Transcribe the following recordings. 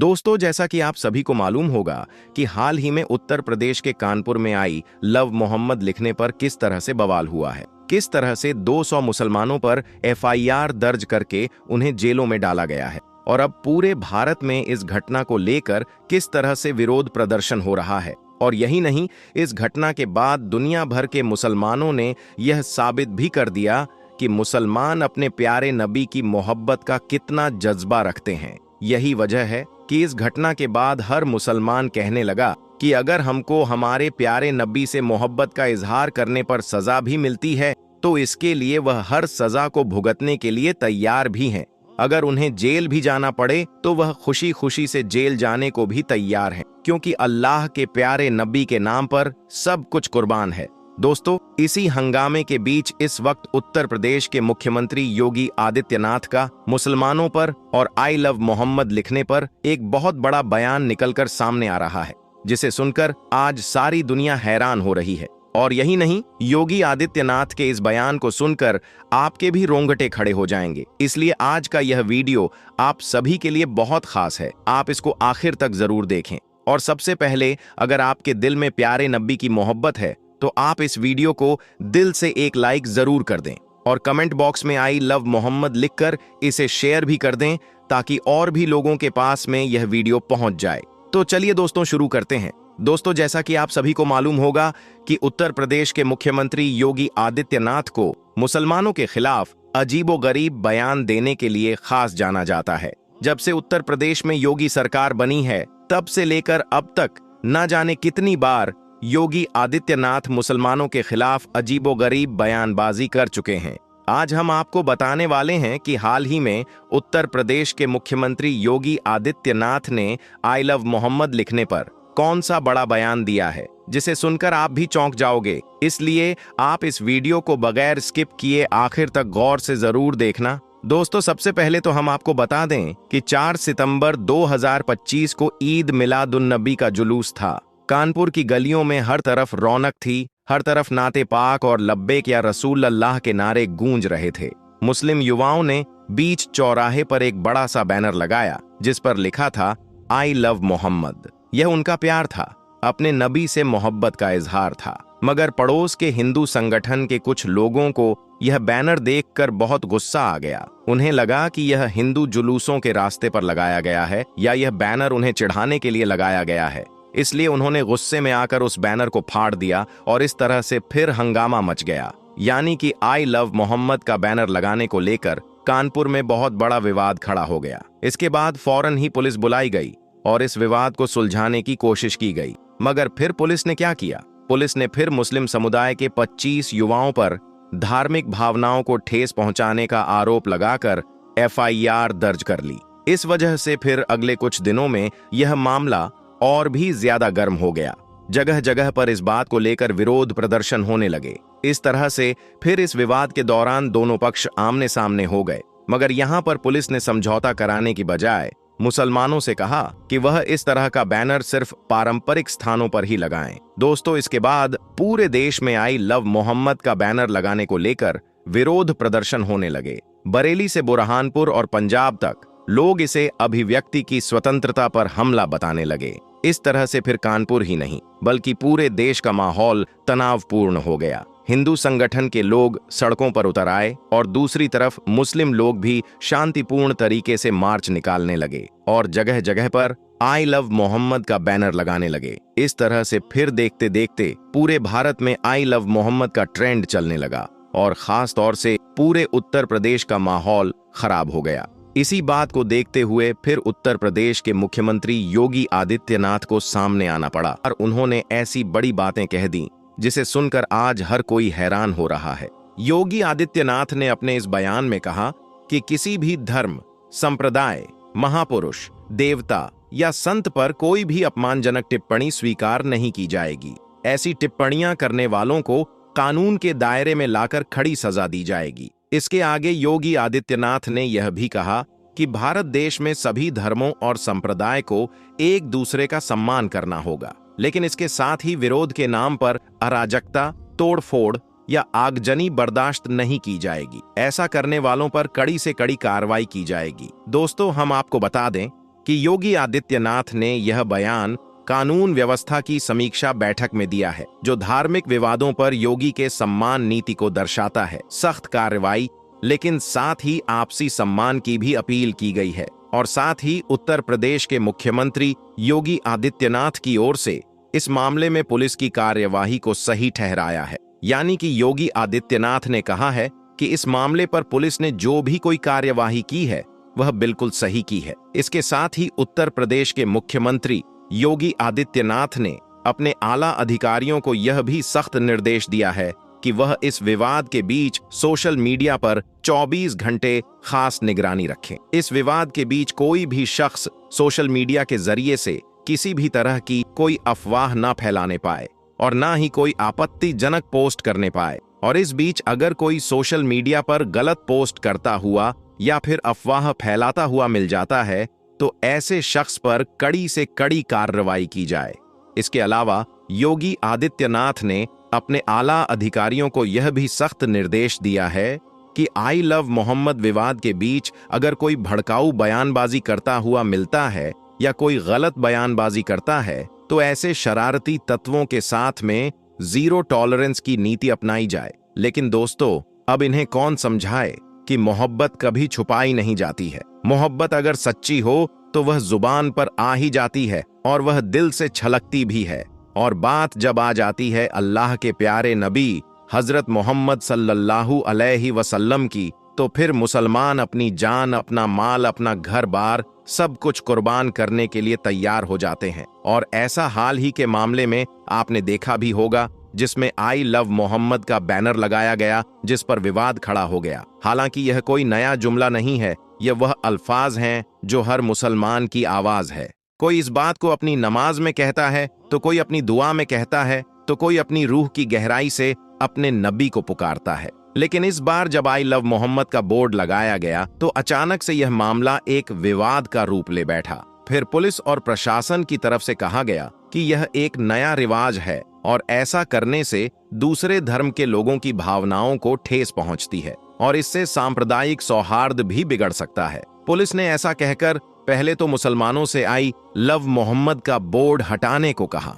दोस्तों, जैसा कि आप सभी को मालूम होगा कि हाल ही में उत्तर प्रदेश के कानपुर में आई लव मोहम्मद लिखने पर किस तरह से बवाल हुआ है। किस तरह से 200 मुसलमानों पर एफआईआर दर्ज करके उन्हें जेलों में डाला गया है और अब पूरे भारत में इस घटना को लेकर किस तरह से विरोध प्रदर्शन हो रहा है। और यही नहीं, इस घटना के बाद दुनिया भर के मुसलमानों ने यह साबित भी कर दिया कि मुसलमान अपने प्यारे नबी की मोहब्बत का कितना जज्बा रखते हैं। यही वजह है कि इस घटना के बाद हर मुसलमान कहने लगा कि अगर हमको हमारे प्यारे नबी से मोहब्बत का इजहार करने पर सजा भी मिलती है तो इसके लिए वह हर सजा को भुगतने के लिए तैयार भी हैं। अगर उन्हें जेल भी जाना पड़े तो वह खुशी खुशी से जेल जाने को भी तैयार हैं, क्योंकि अल्लाह के प्यारे नबी के नाम पर सब कुछ कुर्बान है। दोस्तों, इसी हंगामे के बीच इस वक्त उत्तर प्रदेश के मुख्यमंत्री योगी आदित्यनाथ का मुसलमानों पर और आई लव मोहम्मद लिखने पर एक बहुत बड़ा बयान निकलकर सामने आ रहा है, जिसे सुनकर आज सारी दुनिया हैरान हो रही है। और यही नहीं, योगी आदित्यनाथ के इस बयान को सुनकर आपके भी रोंगटे खड़े हो जाएंगे। इसलिए आज का यह वीडियो आप सभी के लिए बहुत खास है। आप इसको आखिर तक जरूर देखें। और सबसे पहले, अगर आपके दिल में प्यारे नबी की मोहब्बत है तो आप इस वीडियो को दिल से एक लाइक जरूर कर दें और कमेंट बॉक्स में आई लव मोहम्मद लिखकर इसे शेयर भी कर दें, ताकि और भी लोगों के पास में यह वीडियो पहुंच जाए। तो चलिए दोस्तों, शुरू करते हैं। दोस्तों, जैसा कि आप सभी को मालूम होगा कि उत्तर प्रदेश के मुख्यमंत्री योगी आदित्यनाथ को मुसलमानों के खिलाफ अजीबोगरीब बयान देने के लिए खास जाना जाता है। जब से उत्तर प्रदेश में योगी सरकार बनी है, तब से लेकर अब तक न जाने कितनी बार योगी आदित्यनाथ मुसलमानों के खिलाफ अजीबोगरीब बयानबाजी कर चुके हैं। आज हम आपको बताने वाले हैं कि हाल ही में उत्तर प्रदेश के मुख्यमंत्री योगी आदित्यनाथ ने आई लव मोहम्मद लिखने पर कौन सा बड़ा बयान दिया है, जिसे सुनकर आप भी चौंक जाओगे। इसलिए आप इस वीडियो को बगैर स्किप किए आखिर तक गौर से जरूर देखना। दोस्तों, सबसे पहले तो हम आपको बता दें कि 4 सितंबर 2025 को ईद मिलादुन नबी का जुलूस था। कानपुर की गलियों में हर तरफ रौनक थी, हर तरफ नाते पाक और लब्बैक या रसूल अल्लाह के नारे गूंज रहे थे। मुस्लिम युवाओं ने बीच चौराहे पर एक बड़ा सा बैनर लगाया, जिस पर लिखा था आई लव मोहम्मद। यह उनका प्यार था, अपने नबी से मोहब्बत का इजहार था। मगर पड़ोस के हिंदू संगठन के कुछ लोगों को यह बैनर देखकर बहुत गुस्सा आ गया। उन्हें लगा कि यह हिंदू जुलूसों के रास्ते पर लगाया गया है या यह बैनर उन्हें चिढ़ाने के लिए लगाया गया है। इसलिए उन्होंने गुस्से में आकर उस बैनर को फाड़ दिया और इस तरह से फिर हंगामा मच गया। यानी कि आई लव मोहम्मद का बैनर लगाने को लेकर कानपुर में बहुत बड़ा विवाद खड़ा हो गया। इसके बाद फौरन ही पुलिस बुलाई गई और इस विवाद को सुलझाने की कोशिश की गई। मगर फिर पुलिस ने क्या किया? पुलिस ने फिर मुस्लिम समुदाय के 25 युवाओं पर धार्मिक भावनाओं को ठेस पहुंचाने का आरोप लगाकर एफआईआर दर्ज कर ली। इस वजह से फिर अगले कुछ दिनों में यह मामला और भी ज्यादा गर्म हो गया। जगह जगह पर इस बात को लेकर विरोध प्रदर्शन होने लगे। इस तरह से फिर इस विवाद के दौरान दोनों पक्ष आमने सामने हो गए। मगर यहाँ पर पुलिस ने समझौता कराने की बजाय मुसलमानों से कहा कि वह इस तरह का बैनर सिर्फ पारंपरिक स्थानों पर ही लगाएं। दोस्तों, इसके बाद पूरे देश में आई लव मोहम्मद का बैनर लगाने को लेकर विरोध प्रदर्शन होने लगे। बरेली से बुरहानपुर और पंजाब तक लोग इसे अभिव्यक्ति की स्वतंत्रता पर हमला बताने लगे। इस तरह से फिर कानपुर ही नहीं बल्कि पूरे देश का माहौल तनावपूर्ण हो गया। हिंदू संगठन के लोग सड़कों पर उतर आए और दूसरी तरफ मुस्लिम लोग भी शांतिपूर्ण तरीके से मार्च निकालने लगे और जगह जगह पर आई लव मोहम्मद का बैनर लगाने लगे। इस तरह से फिर देखते देखते पूरे भारत में आई लव मोहम्मद का ट्रेंड चलने लगा और खास तौर से पूरे उत्तर प्रदेश का माहौल खराब हो गया। इसी बात को देखते हुए फिर उत्तर प्रदेश के मुख्यमंत्री योगी आदित्यनाथ को सामने आना पड़ा और उन्होंने ऐसी बड़ी बातें कह दी जिसे सुनकर आज हर कोई हैरान हो रहा है। योगी आदित्यनाथ ने अपने इस बयान में कहा कि किसी भी धर्म, संप्रदाय, महापुरुष, देवता या संत पर कोई भी अपमानजनक टिप्पणी स्वीकार नहीं की जाएगी। ऐसी टिप्पणियां करने वालों को कानून के दायरे में लाकर खड़ी सजा दी जाएगी। इसके आगे योगी आदित्यनाथ ने यह भी कहा कि भारत देश में सभी धर्मों और संप्रदाय को एक दूसरे का सम्मान करना होगा, लेकिन इसके साथ ही विरोध के नाम पर अराजकता, तोड़फोड़ या आगजनी बर्दाश्त नहीं की जाएगी। ऐसा करने वालों पर कड़ी से कड़ी कार्रवाई की जाएगी। दोस्तों, हम आपको बता दें कि योगी आदित्यनाथ ने यह बयान कानून व्यवस्था की समीक्षा बैठक में दिया है, जो धार्मिक विवादों पर योगी के सम्मान नीति को दर्शाता है। सख्त कार्रवाई, लेकिन साथ ही आपसी सम्मान की भी अपील की गई है। और साथ ही उत्तर प्रदेश के मुख्यमंत्री योगी आदित्यनाथ की ओर से इस मामले में पुलिस की कार्यवाही को सही ठहराया है। यानी कि योगी आदित्यनाथ ने कहा है कि इस मामले पर पुलिस ने जो भी कोई कार्यवाही की है वह बिल्कुल सही की है। इसके साथ ही उत्तर प्रदेश के मुख्यमंत्री योगी आदित्यनाथ ने अपने आला अधिकारियों को यह भी सख्त निर्देश दिया है कि वह इस विवाद के बीच सोशल मीडिया पर 24 घंटे खास निगरानी रखें। इस विवाद के बीच कोई भी शख्स सोशल मीडिया के जरिए से किसी भी तरह की कोई अफवाह न फैलाने पाए और ना ही कोई आपत्तिजनक पोस्ट करने पाए। और इस बीच अगर कोई सोशल मीडिया पर गलत पोस्ट करता हुआ या फिर अफवाह फैलाता हुआ मिल जाता है तो ऐसे शख्स पर कड़ी से कड़ी कार्रवाई की जाए। इसके अलावा योगी आदित्यनाथ ने अपने आला अधिकारियों को यह भी सख्त निर्देश दिया है कि आई लव मोहम्मद विवाद के बीच अगर कोई भड़काऊ बयानबाजी करता हुआ मिलता है या कोई गलत बयानबाजी करता है तो ऐसे शरारती तत्वों के साथ में जीरो टॉलरेंस की नीति अपनाई जाए। लेकिन दोस्तों, अब इन्हें कौन समझाए कि मोहब्बत कभी छुपाई नहीं जाती है। मोहब्बत अगर सच्ची हो तो वह जुबान पर आ ही जाती है और वह दिल से छलकती भी है। और बात जब आ जाती है अल्लाह के प्यारे नबी हजरत मोहम्मद सल्लल्लाहु अलैहि वसल्लम की, तो फिर मुसलमान अपनी जान, अपना माल, अपना घर बार सब कुछ कुर्बान करने के लिए तैयार हो जाते हैं। और ऐसा हाल ही के मामले में आपने देखा भी होगा, जिसमें आई लव मोहम्मद का बैनर लगाया गया, जिस पर विवाद खड़ा हो गया। हालांकि यह कोई नया जुमला नहीं है, यह वह अल्फाज हैं जो हर मुसलमान की आवाज है। कोई इस बात को अपनी नमाज में कहता है, तो कोई अपनी दुआ में कहता है, तो कोई अपनी रूह की गहराई से अपने नबी को पुकारता है। लेकिन इस बार जब आई लव मोहम्मद का बोर्ड लगाया गया तो अचानक से यह मामला एक विवाद का रूप ले बैठा। फिर पुलिस और प्रशासन की तरफ से कहा गया कि यह एक नया रिवाज है और ऐसा करने से दूसरे धर्म के लोगों की भावनाओं को ठेस पहुंचती है और इससे सांप्रदायिक सौहार्द भी बिगड़ सकता है। पुलिस ने ऐसा कहकर पहले तो मुसलमानों से आई लव मोहम्मद का बोर्ड हटाने को कहा,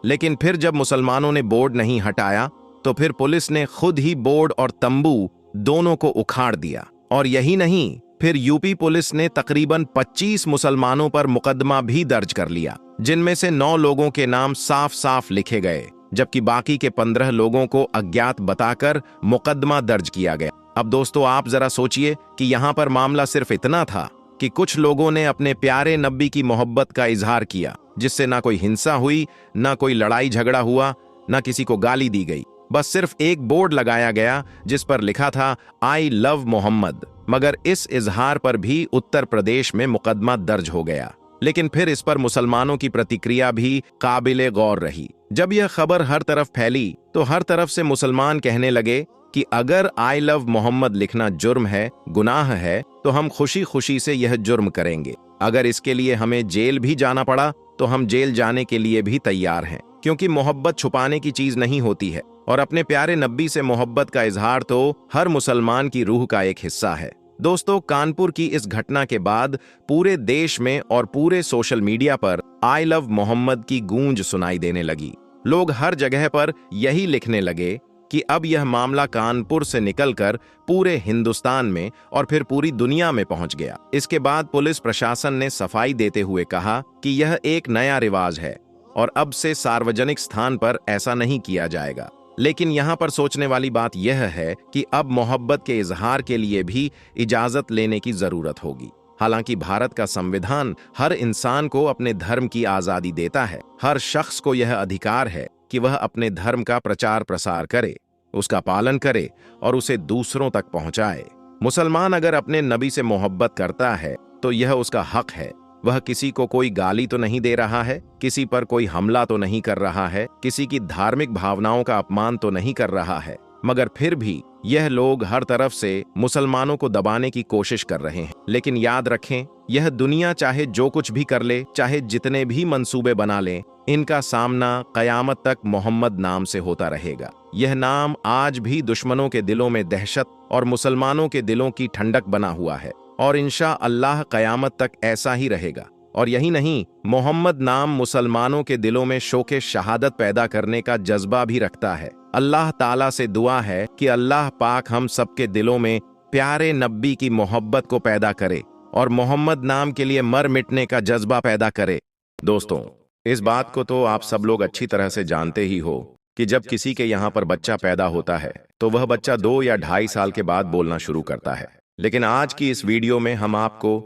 लेकिन फिर जब मुसलमानों ने बोर्ड नहीं हटाया तो फिर पुलिस ने खुद ही बोर्ड और तंबू दोनों को उखाड़ दिया। और यही नहीं, फिर यूपी पुलिस ने तकरीबन 25 मुसलमानों पर मुकदमा भी दर्ज कर लिया, जिनमें से 9 लोगों के नाम साफ साफ लिखे गए, जबकि बाकी के 15 लोगों को अज्ञात बताकर मुकदमा दर्ज किया गया। अब दोस्तों, आप जरा सोचिए कि यहाँ पर मामला सिर्फ इतना था कि कुछ लोगों ने अपने प्यारे नबी की मोहब्बत का इजहार किया, जिससे ना कोई हिंसा हुई, ना कोई लड़ाई झगड़ा हुआ, ना किसी को गाली दी गई। बस सिर्फ एक बोर्ड लगाया गया जिस पर लिखा था आई लव मोहम्मद। मगर इस इजहार पर भी उत्तर प्रदेश में मुकदमा दर्ज हो गया। लेकिन फिर इस पर मुसलमानों की प्रतिक्रिया भी काबिले गौर रही। जब यह खबर हर तरफ फैली तो हर तरफ से मुसलमान कहने लगे कि अगर आई लव मोहम्मद लिखना जुर्म है, गुनाह है, तो हम खुशी खुशी से यह जुर्म करेंगे। अगर इसके लिए हमें जेल भी जाना पड़ा तो हम जेल जाने के लिए भी तैयार हैं, क्योंकि मोहब्बत छुपाने की चीज नहीं होती है और अपने प्यारे नबी से मोहब्बत का इजहार तो हर मुसलमान की रूह का एक हिस्सा है। दोस्तों, कानपुर की इस घटना के बाद पूरे देश में और पूरे सोशल मीडिया पर आई लव मोहम्मद की गूंज सुनाई देने लगी। लोग हर जगह पर यही लिखने लगे कि अब यह मामला कानपुर से निकलकर पूरे हिंदुस्तान में और फिर पूरी दुनिया में पहुंच गया। इसके बाद पुलिस प्रशासन ने सफाई देते हुए कहा कि यह एक नया रिवाज है और अब से सार्वजनिक स्थान पर ऐसा नहीं किया जाएगा। लेकिन यहाँ पर सोचने वाली बात यह है कि अब मोहब्बत के इजहार के लिए भी इजाजत लेने की जरूरत होगी। हालांकि भारत का संविधान हर इंसान को अपने धर्म की आजादी देता है। हर शख्स को यह अधिकार है कि वह अपने धर्म का प्रचार प्रसार करे, उसका पालन करे और उसे दूसरों तक पहुंचाए। मुसलमान अगर अपने नबी से मोहब्बत करता है तो यह उसका हक है। वह किसी को कोई गाली तो नहीं दे रहा है, किसी पर कोई हमला तो नहीं कर रहा है, किसी की धार्मिक भावनाओं का अपमान तो नहीं कर रहा है। मगर फिर भी यह लोग हर तरफ से मुसलमानों को दबाने की कोशिश कर रहे हैं। लेकिन याद रखें, यह दुनिया चाहे जो कुछ भी कर ले, चाहे जितने भी मंसूबे बना ले, इनका सामना कयामत तक मोहम्मद नाम से होता रहेगा। यह नाम आज भी दुश्मनों के दिलों में दहशत और मुसलमानों के दिलों की ठंडक बना हुआ है और इंशा अल्लाह कयामत तक ऐसा ही रहेगा। और यही नहीं, मोहम्मद नाम मुसलमानों के दिलों में शौक़े शहादत पैदा करने का जज्बा भी रखता है। अल्लाह ताला से दुआ है कि अल्लाह पाक हम सबके दिलों में प्यारे नब्बी की मोहब्बत को पैदा करे और मोहम्मद नाम के लिए मर मिटने का जज्बा पैदा करे। दोस्तों, इस बात को तो आप सब लोग अच्छी तरह से जानते ही हो कि जब किसी के यहाँ पर बच्चा पैदा होता है तो वह बच्चा 2 या 2.5 साल के बाद बोलना शुरू करता है। लेकिन आज की इस वीडियो में हम आपको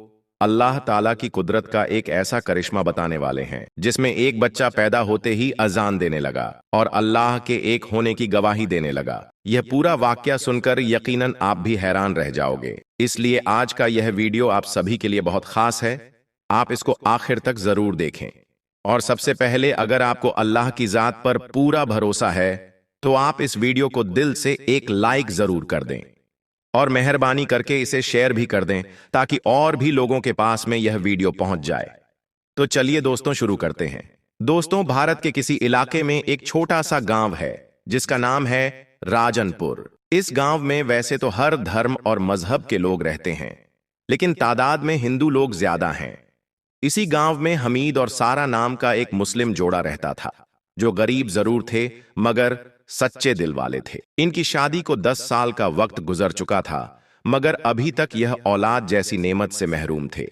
अल्लाह ताला की कुदरत का एक ऐसा करिश्मा बताने वाले हैं जिसमें एक बच्चा पैदा होते ही अजान देने लगा और अल्लाह के एक होने की गवाही देने लगा। यह पूरा वाकया सुनकर यकीनन आप भी हैरान रह जाओगे। इसलिए आज का यह वीडियो आप सभी के लिए बहुत खास है। आप इसको आखिर तक जरूर देखें। और सबसे पहले, अगर आपको अल्लाह की जात पर पूरा भरोसा है तो आप इस वीडियो को दिल से एक लाइक जरूर कर दें और मेहरबानी करके इसे शेयर भी कर दें ताकि और भी लोगों के पास में यह वीडियो पहुंच जाए। तो चलिए दोस्तों, शुरू करते हैं। दोस्तों, भारत के किसी इलाके में एक छोटा सा गांव है जिसका नाम है राजनपुर। इस गांव में वैसे तो हर धर्म और मजहब के लोग रहते हैं, लेकिन तादाद में हिंदू लोग ज्यादा हैं। इसी गांव में हमीद और सारा नाम का एक मुस्लिम जोड़ा रहता था जो गरीब जरूर थे मगर सच्चे दिल वाले थे। इनकी शादी को 10 साल का वक्त गुजर चुका था मगर अभी तक यह औलाद जैसी नेमत से महरूम थे।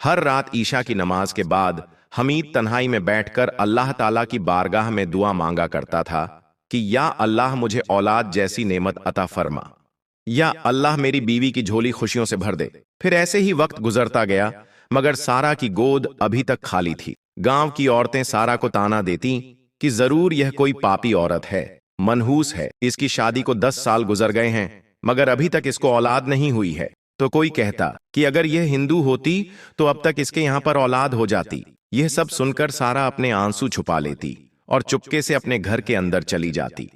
हर रात ईशा की नमाज के बाद हमीद तन्हाई में बैठकर अल्लाह ताला की बारगाह में दुआ मांगा करता था कि या अल्लाह मुझे औलाद जैसी नेमत अता फरमा, या अल्लाह मेरी बीवी की झोली खुशियों से भर दे। फिर ऐसे ही वक्त गुजरता गया मगर सारा की गोद अभी तक खाली थी। गांव की औरतें सारा को ताना देती कि जरूर यह कोई पापी औरत है, मनहूस है, इसकी शादी को 10 साल गुजर गए हैं मगर अभी तक इसको औलाद नहीं हुई है। तो कोई कहता कि अगर यह हिंदू होती तो अब तक इसके यहाँ पर औलाद हो जाती। यह सब सुनकर सारा अपने आंसू छुपा लेती और चुपके से अपने घर के अंदर चली जाती,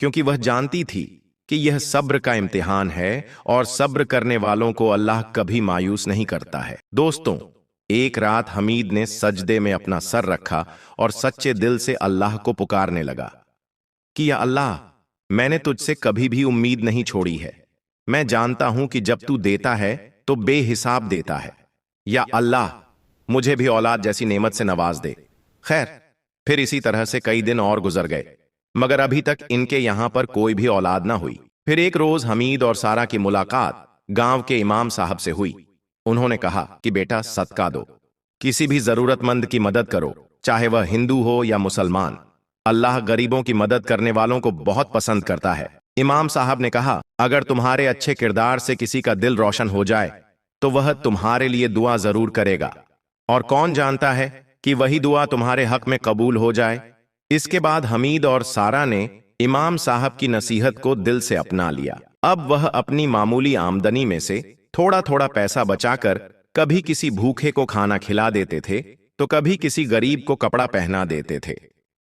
क्योंकि वह जानती थी कि यह सब्र का इम्तिहान है और सब्र करने वालों को अल्लाह कभी मायूस नहीं करता है। दोस्तों, एक रात हमीद ने सजदे में अपना सर रखा और सच्चे दिल से अल्लाह को पुकारने लगा कि या अल्लाह, मैंने तुझसे कभी भी उम्मीद नहीं छोड़ी है। मैं जानता हूं कि जब तू देता है तो बेहिसाब देता है। या अल्लाह, मुझे भी औलाद जैसी नेमत से नवाज दे। खैर, फिर इसी तरह से कई दिन और गुजर गए मगर अभी तक इनके यहां पर कोई भी औलाद ना हुई। फिर एक रोज हमीद और सारा की मुलाकात गांव के इमाम साहब से हुई। उन्होंने कहा कि बेटा, सदका दो, किसी भी जरूरतमंद की मदद करो, चाहे वह हिंदू हो या मुसलमान। अल्लाह गरीबों की मदद करने वालों को बहुत पसंद करता है। इमाम साहब ने कहा, अगर तुम्हारे अच्छे किरदार से किसी का दिल रोशन हो जाए तो वह तुम्हारे लिए दुआ जरूर करेगा, और कौन जानता है कि वही दुआ तुम्हारे हक में कबूल हो जाए। इसके बाद हमीद और सारा ने इमाम साहब की नसीहत को दिल से अपना लिया। अब वह अपनी मामूली आमदनी में से थोड़ा थोड़ा पैसा बचाकर कभी किसी भूखे को खाना खिला देते थे तो कभी किसी गरीब को कपड़ा पहना देते थे।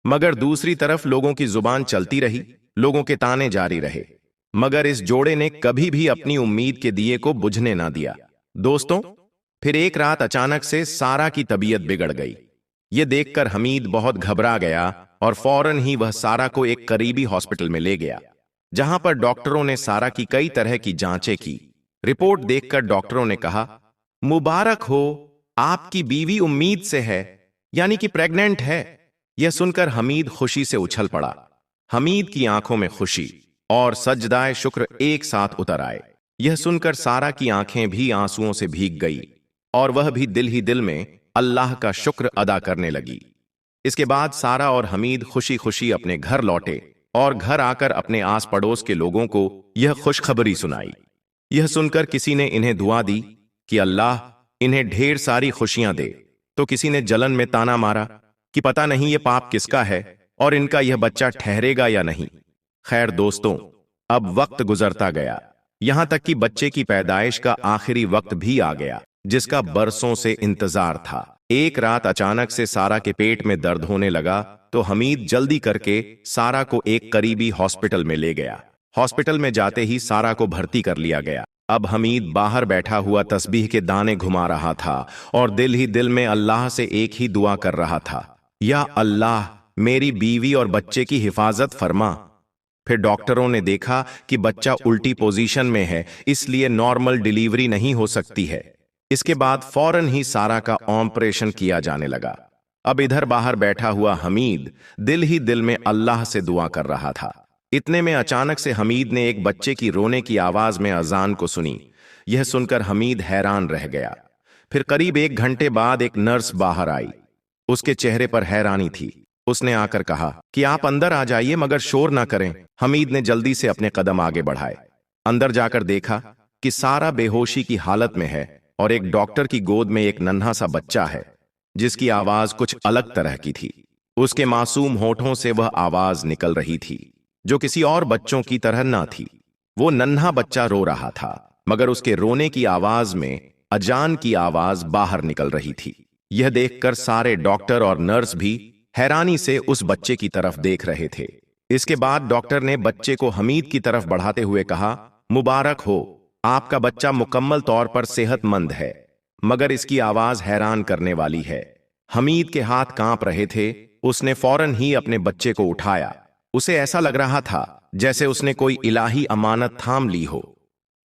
मगर दूसरी तरफ लोगों की जुबान चलती रही, लोगों के ताने जारी रहे, मगर इस जोड़े ने कभी भी अपनी उम्मीद के दिए को बुझने ना दिया। दोस्तों, फिर एक रात अचानक से सारा की तबीयत बिगड़ गई। ये देखकर हमीद बहुत घबरा गया और फौरन ही वह सारा को एक करीबी हॉस्पिटल में ले गया, जहां पर डॉक्टरों ने सारा की कई तरह की जांचें की। रिपोर्ट देखकर डॉक्टरों ने कहा, मुबारक हो, आपकी बीवी उम्मीद से है, यानी कि प्रेग्नेंट है। यह सुनकर हमीद खुशी से उछल पड़ा। हमीद की आंखों में खुशी और सजदाए शुक्र एक साथ उतर आए। यह सुनकर सारा की आंखें भी आंसुओं से भीग गई और वह भी दिल ही दिल में अल्लाह का शुक्र अदा करने लगी। इसके बाद सारा और हमीद खुशी खुशी अपने घर लौटे और घर आकर अपने आस पड़ोस के लोगों को यह खुशखबरी सुनाई। यह सुनकर किसी ने इन्हें दुआ दी कि अल्लाह इन्हें ढेर सारी खुशियां दे, तो किसी ने जलन में ताना मारा कि पता नहीं ये पाप किसका है और इनका यह बच्चा ठहरेगा या नहीं। खैर दोस्तों, अब वक्त गुजरता गया, यहां तक कि बच्चे की पैदाइश का आखिरी वक्त भी आ गया जिसका बरसों से इंतजार था। एक रात अचानक से सारा के पेट में दर्द होने लगा तो हमीद जल्दी करके सारा को एक करीबी हॉस्पिटल में ले गया। हॉस्पिटल में जाते ही सारा को भर्ती कर लिया गया। अब हमीद बाहर बैठा हुआ तस्बीह के दाने घुमा रहा था और दिल ही दिल में अल्लाह से एक ही दुआ कर रहा था, या अल्लाह, मेरी बीवी और बच्चे की हिफाजत फरमा। फिर डॉक्टरों ने देखा कि बच्चा उल्टी पोजीशन में है, इसलिए नॉर्मल डिलीवरी नहीं हो सकती है। इसके बाद फौरन ही सारा का ऑपरेशन किया जाने लगा। अब इधर बाहर बैठा हुआ हमीद दिल ही दिल में अल्लाह से दुआ कर रहा था। इतने में अचानक से हमीद ने एक बच्चे की रोने की आवाज में अजान को सुनी। यह सुनकर हमीद हैरान रह गया। फिर करीब 1 घंटे बाद एक नर्स बाहर आई। उसके चेहरे पर हैरानी थी। उसने आकर कहा कि आप अंदर आ जाइए, मगर शोर ना करें। हमीद ने जल्दी से अपने कदम आगे बढ़ाए। अंदर जाकर देखा कि सारा बेहोशी की हालत में है और एक डॉक्टर की गोद में एक नन्हा सा बच्चा है, जिसकी आवाज कुछ अलग तरह की थी। उसके मासूम होठों से वह आवाज निकल रही थी जो किसी और बच्चों की तरह ना थी। वो नन्हा बच्चा रो रहा था, मगर उसके रोने की आवाज में अजान की आवाज बाहर निकल रही थी। यह देखकर सारे डॉक्टर और नर्स भी हैरानी से उस बच्चे की तरफ देख रहे थे। इसके बाद डॉक्टर ने बच्चे को हमीद की तरफ बढ़ाते हुए कहा, मुबारक हो, आपका बच्चा मुकम्मल तौर पर सेहतमंद है, मगर इसकी आवाज हैरान करने वाली है। हमीद के हाथ कांप रहे थे। उसने फौरन ही अपने बच्चे को उठाया। उसे ऐसा लग रहा था जैसे उसने कोई इलाही अमानत थाम ली हो।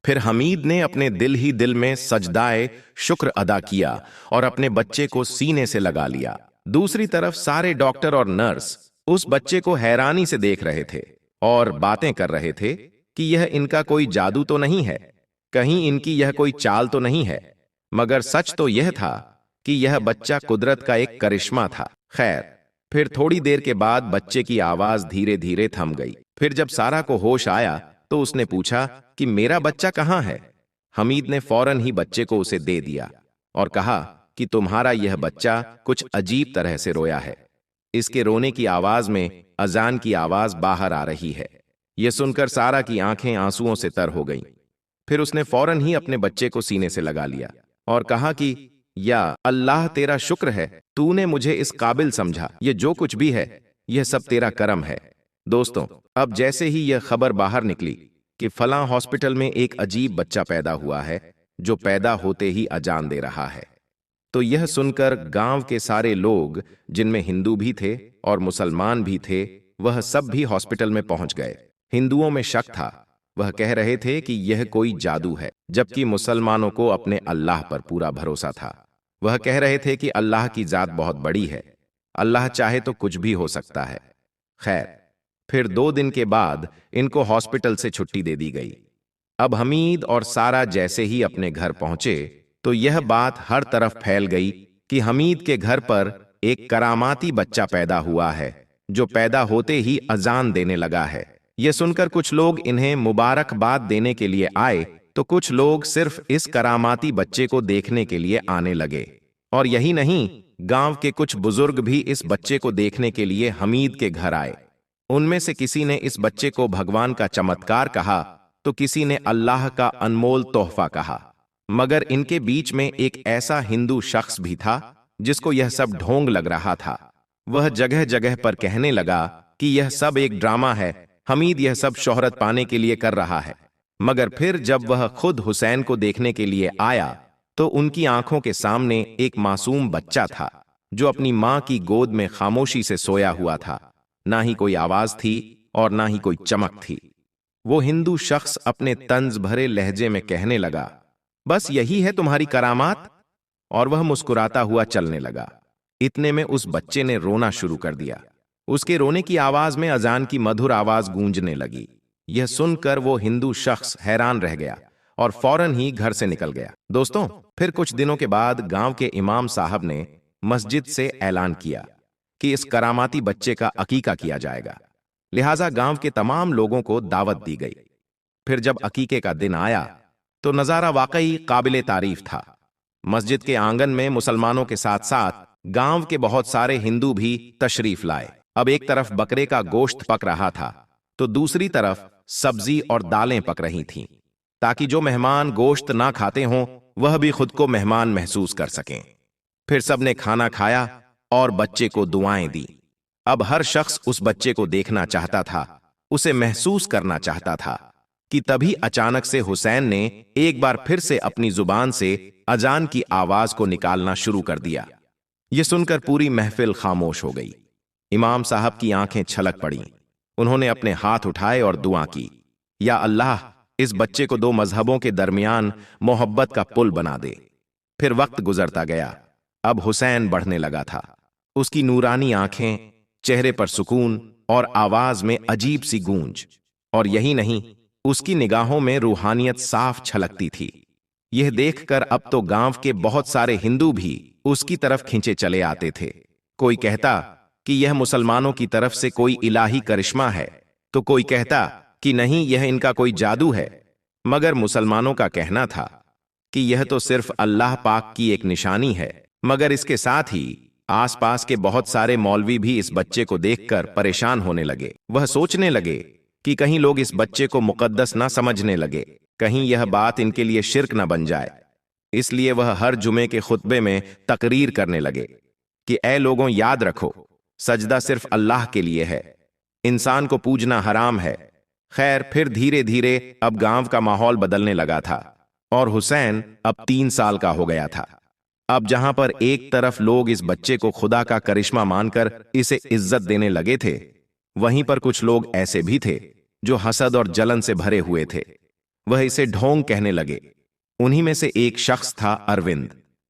फिर हमीद ने अपने दिल ही दिल में सजदाए शुक्र अदा किया और अपने बच्चे को सीने से लगा लिया। दूसरी तरफ सारे डॉक्टर और नर्स उस बच्चे को हैरानी से देख रहे थे और बातें कर रहे थे कि यह इनका कोई जादू तो नहीं है, कहीं इनकी यह कोई चाल तो नहीं है। मगर सच तो यह था कि यह बच्चा कुदरत का एक करिश्मा था। खैर, फिर थोड़ी देर के बाद बच्चे की आवाज धीरे धीरे थम गई। फिर जब सारा को होश आया तो उसने पूछा कि मेरा बच्चा कहाँ है। हमीद ने फौरन ही बच्चे को उसे दे दिया और कहा कि तुम्हारा यह बच्चा कुछ अजीब तरह से रोया है। इसके रोने की आवाज में अजान की आवाज बाहर आ रही है। यह सुनकर सारा की आंखें आंसुओं से तर हो गईं। फिर उसने फौरन ही अपने बच्चे को सीने से लगा लिया और कहा कि या अल्लाह, तेरा शुक्र है, तूने मुझे इस काबिल समझा। यह जो कुछ भी है यह सब तेरा करम है। दोस्तों, अब जैसे ही यह खबर बाहर निकली कि फलां हॉस्पिटल में एक अजीब बच्चा पैदा हुआ है जो पैदा होते ही अजान दे रहा है, तो यह सुनकर गांव के सारे लोग, जिनमें हिंदू भी थे और मुसलमान भी थे, वह सब भी हॉस्पिटल में पहुंच गए। हिंदुओं में शक था। वह कह रहे थे कि यह कोई जादू है, जबकि मुसलमानों को अपने अल्लाह पर पूरा भरोसा था। वह कह रहे थे कि अल्लाह की जात बहुत बड़ी है, अल्लाह चाहे तो कुछ भी हो सकता है। खैर, फिर 2 दिन के बाद इनको हॉस्पिटल से छुट्टी दे दी गई। अब हमीद और सारा जैसे ही अपने घर पहुंचे तो यह बात हर तरफ फैल गई कि हमीद के घर पर एक करामाती बच्चा पैदा हुआ है जो पैदा होते ही अजान देने लगा है। यह सुनकर कुछ लोग इन्हें मुबारकबाद देने के लिए आए तो कुछ लोग सिर्फ इस करामाती बच्चे को देखने के लिए आने लगे। और यही नहीं, गांव के कुछ बुजुर्ग भी इस बच्चे को देखने के लिए हमीद के घर आए। उनमें से किसी ने इस बच्चे को भगवान का चमत्कार कहा तो किसी ने अल्लाह का अनमोल तोहफा कहा। मगर इनके बीच में एक ऐसा हिंदू शख्स भी था जिसको यह सब ढोंग लग रहा था। वह जगह जगह पर कहने लगा कि यह सब एक ड्रामा है, हमीद यह सब शोहरत पाने के लिए कर रहा है। मगर फिर जब वह खुद हुसैन को देखने के लिए आया तो उनकी आंखों के सामने एक मासूम बच्चा था जो अपनी मां की गोद में खामोशी से सोया हुआ था। ना ही कोई आवाज थी और ना ही कोई चमक थी। वो हिंदू शख्स अपने तंज भरे लहजे में कहने लगा, बस यही है तुम्हारी करामात? और वह मुस्कुराता हुआ चलने लगा। इतने में उस बच्चे ने रोना शुरू कर दिया। उसके रोने की आवाज में अजान की मधुर आवाज गूंजने लगी। यह सुनकर वो हिंदू शख्स हैरान रह गया और फौरन ही घर से निकल गया। दोस्तों, फिर कुछ दिनों के बाद गांव के इमाम साहब ने मस्जिद से ऐलान किया कि इस करामाती बच्चे का अकीका किया जाएगा। लिहाजा गांव के तमाम लोगों को दावत दी गई। फिर जब अकीके का दिन आया तो नजारा वाकई काबिले तारीफ था। मस्जिद के आंगन में मुसलमानों के साथ साथ गांव के बहुत सारे हिंदू भी तशरीफ लाए। अब एक तरफ बकरे का गोश्त पक रहा था तो दूसरी तरफ सब्जी और दालें पक रही थीं, ताकि जो मेहमान गोश्त ना खाते हों वह भी खुद को मेहमान महसूस कर सकें। फिर सबने खाना खाया और बच्चे को दुआएं दी। अब हर शख्स उस बच्चे को देखना चाहता था, उसे महसूस करना चाहता था कि तभी अचानक से हुसैन ने एक बार फिर से अपनी जुबान से अजान की आवाज को निकालना शुरू कर दिया। यह सुनकर पूरी महफिल खामोश हो गई। इमाम साहब की आंखें छलक पड़ीं। उन्होंने अपने हाथ उठाए और दुआ की, या अल्लाह, इस बच्चे को 2 मजहबों के दरमियान मोहब्बत का पुल बना दे। फिर वक्त गुजरता गया। अब हुसैन बढ़ने लगा था। उसकी नूरानी आंखें, चेहरे पर सुकून और आवाज में अजीब सी गूंज। और यही नहीं, उसकी निगाहों में रूहानियत साफ छलकती थी। यह देखकर अब तो गांव के बहुत सारे हिंदू भी उसकी तरफ खींचे चले आते थे। कोई कहता कि यह मुसलमानों की तरफ से कोई इलाही करिश्मा है, तो कोई कहता कि नहीं, यह इनका कोई जादू है। मगर मुसलमानों का कहना था कि यह तो सिर्फ अल्लाह पाक की एक निशानी है। मगर इसके साथ ही आसपास के बहुत सारे मौलवी भी इस बच्चे को देखकर परेशान होने लगे। वह सोचने लगे कि कहीं लोग इस बच्चे को मुकद्दस ना समझने लगे, कहीं यह बात इनके लिए शिर्क न बन जाए। इसलिए वह हर जुमे के खुतबे में तकरीर करने लगे कि ऐ लोगों, याद रखो, सजदा सिर्फ अल्लाह के लिए है, इंसान को पूजना हराम है। खैर, फिर धीरे धीरे अब गांव का माहौल बदलने लगा था और हुसैन अब 3 साल का हो गया था। अब जहां पर एक तरफ लोग इस बच्चे को खुदा का करिश्मा मानकर इसे इज्जत देने लगे थे, वहीं पर कुछ लोग ऐसे भी थे जो हसद और जलन से भरे हुए थे। वह इसे ढोंग कहने लगे। उन्हीं में से एक शख्स था अरविंद।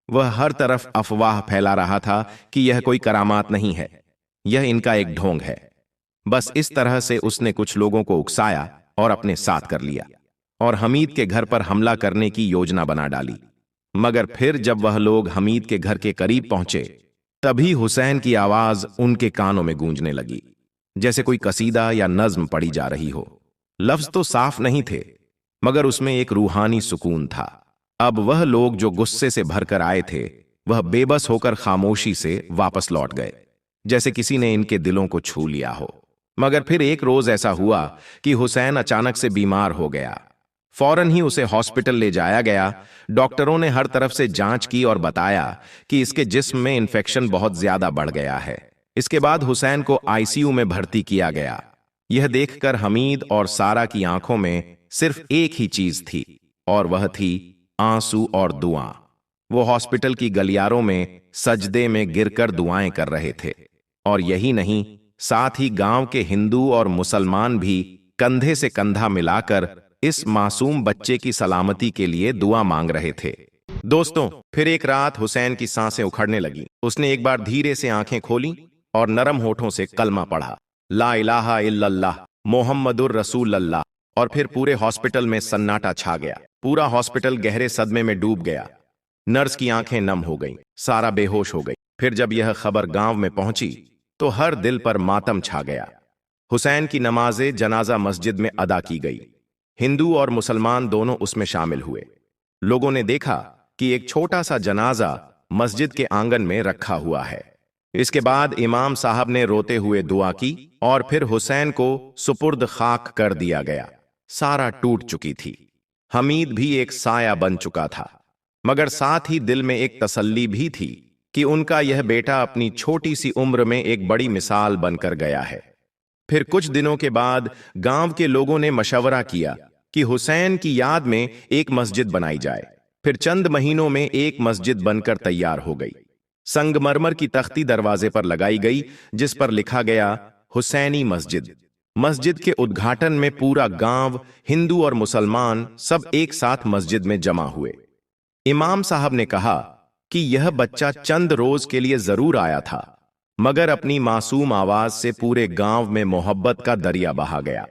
वह हर तरफ अफवाह फैला रहा था कि यह कोई करामात नहीं है, यह इनका एक ढोंग है। बस इस तरह से उसने कुछ लोगों को उकसाया और अपने साथ कर लिया और हमीद के घर पर हमला करने की योजना बना डाली। मगर फिर जब वह लोग हमीद के घर के करीब पहुंचे, तभी हुसैन की आवाज उनके कानों में गूंजने लगी, जैसे कोई कसीदा या नज्म पढ़ी जा रही हो। लफ्ज तो साफ नहीं थे, मगर उसमें एक रूहानी सुकून था। अब वह लोग जो गुस्से से भरकर आए थे, वह बेबस होकर खामोशी से वापस लौट गए, जैसे किसी ने इनके दिलों को छू लिया हो। मगर फिर एक रोज ऐसा हुआ कि हुसैन अचानक से बीमार हो गया। फौरन ही उसे हॉस्पिटल ले जाया गया। डॉक्टरों ने हर तरफ से जांच की और बताया कि इसके जिस्म में इन्फेक्शन बहुत ज्यादा बढ़ गया है। इसके बाद हुसैन को आईसीयू में भर्ती किया गया। यह देखकर हमीद और सारा की आंखों में सिर्फ एक ही चीज थी, और वह थी आंसू और दुआ। वो हॉस्पिटल की गलियारों में सजदे में गिरकर दुआएं कर रहे थे। और यही नहीं, साथ ही गांव के हिंदू और मुसलमान भी कंधे से कंधा मिलाकर इस मासूम बच्चे की सलामती के लिए दुआ मांग रहे थे। दोस्तों, फिर एक रात हुसैन की सांसें उखड़ने लगी। उसने एक बार धीरे से आंखें खोली और नरम होठों से कलमा पढ़ा, ला इलाहा इल्लल्लाह मोहम्मदुर रसूलल्लाह। और फिर पूरे हॉस्पिटल में सन्नाटा छा गया। पूरा हॉस्पिटल गहरे सदमे में डूब गया। नर्स की आंखें नम हो गईं, सारा बेहोश हो गई। फिर जब यह खबर गांव में पहुंची तो हर दिल पर मातम छा गया। हुसैन की नमाज़े जनाजा मस्जिद में अदा की गई। हिंदू और मुसलमान दोनों उसमें शामिल हुए। लोगों ने देखा कि एक छोटा सा जनाजा मस्जिद के आंगन में रखा हुआ है। इसके बाद इमाम साहब ने रोते हुए दुआ की और फिर हुसैन को सुपुर्द खाक कर दिया गया। सारा टूट चुकी थी। हमीद भी एक साया बन चुका था, मगर साथ ही दिल में एक तसल्ली भी थी कि उनका यह बेटा अपनी छोटी सी उम्र में एक बड़ी मिसाल बनकर गया है। फिर कुछ दिनों के बाद गांव के लोगों ने मशवरा किया कि हुसैन की याद में एक मस्जिद बनाई जाए। फिर चंद महीनों में एक मस्जिद बनकर तैयार हो गई। संगमरमर की तख्ती दरवाजे पर लगाई गई, जिस पर लिखा गया हुसैनी मस्जिद। मस्जिद के उद्घाटन में पूरा गांव, हिंदू और मुसलमान सब एक साथ मस्जिद में जमा हुए। इमाम साहब ने कहा कि यह बच्चा चंद रोज के लिए जरूर आया था, मगर अपनी मासूम आवाज से पूरे गांव में मोहब्बत का दरिया बहा गया।